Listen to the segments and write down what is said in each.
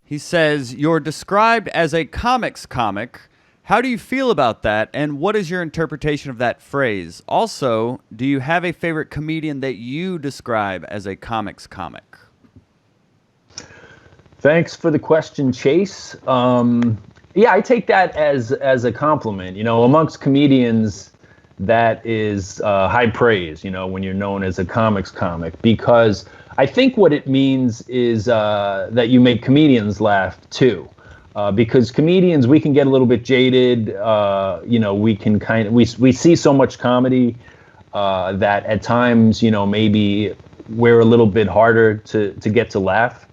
He says, "You're described as a comics comic. How do you feel about that, and what is your interpretation of that phrase? Also, do you have a favorite comedian that you describe as a comics comic?" Thanks for the question, Chase. Yeah, I take that as a compliment. Amongst comedians, that is high praise. When you're known as a comics comic, because I think what it means is that you make comedians laugh too. Because comedians, we can get a little bit jaded. We can we see so much comedy that at times, maybe we're a little bit harder to get to laugh.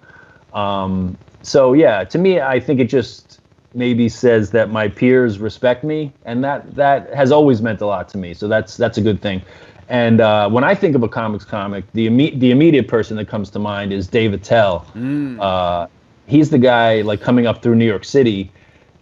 So yeah, to me, I think it just maybe says that my peers respect me, and that has always meant a lot to me. So that's a good thing. And when I think of a comics comic, the immediate person that comes to mind is Dave Attell. He's the guy, like, coming up through New York City,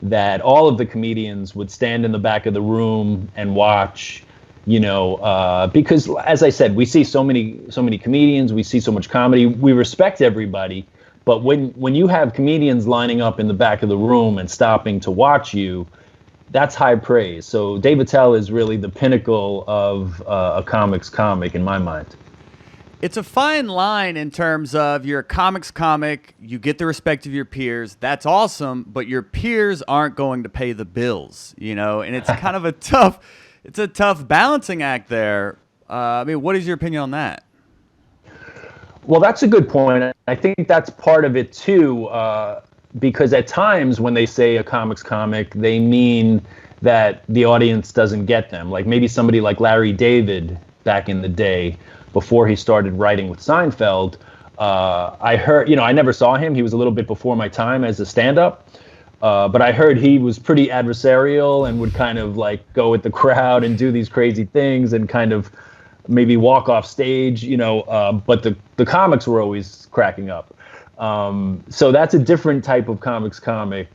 that all of the comedians would stand in the back of the room and watch. Because, as I said, we see so many comedians, we see so much comedy, we respect everybody. But when you have comedians lining up in the back of the room and stopping to watch you, that's high praise. So Dave Attell is really the pinnacle of a comics comic in my mind. It's a fine line in terms of you're a comics comic, you get the respect of your peers. That's awesome, but your peers aren't going to pay the bills, and it's kind of a tough balancing act there. What is your opinion on that? Well, that's a good point. I think that's part of it too, because at times when they say a comics comic, they mean that the audience doesn't get them. Like maybe somebody like Larry David back in the day, before he started writing with Seinfeld. I heard, I never saw him. He was a little bit before my time as a stand-up. But I heard he was pretty adversarial and would kind of like go with the crowd and do these crazy things and kind of maybe walk off stage, but the comics were always cracking up. So that's a different type of comics comic.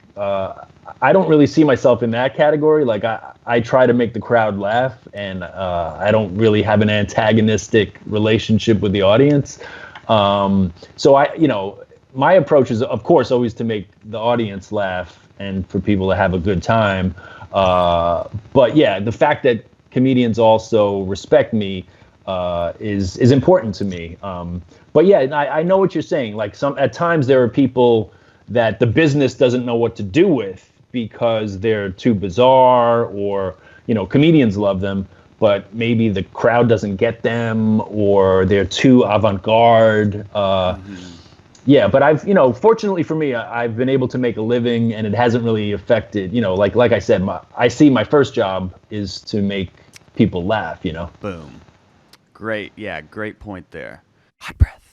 I don't really see myself in that category. Like I try to make the crowd laugh, and I don't really have an antagonistic relationship with the audience. So my approach is, of course, always to make the audience laugh and for people to have a good time. But yeah, the fact that comedians also respect me is important to me. But yeah, I know what you're saying. Like at times there are people that the business doesn't know what to do with because they're too bizarre, or comedians love them, but maybe the crowd doesn't get them, or they're too avant-garde. Yeah, but fortunately for me, I've been able to make a living, and it hasn't really affected, like I said, I see my first job is to make people laugh, Boom. Great. Yeah, great point there. Hot breath.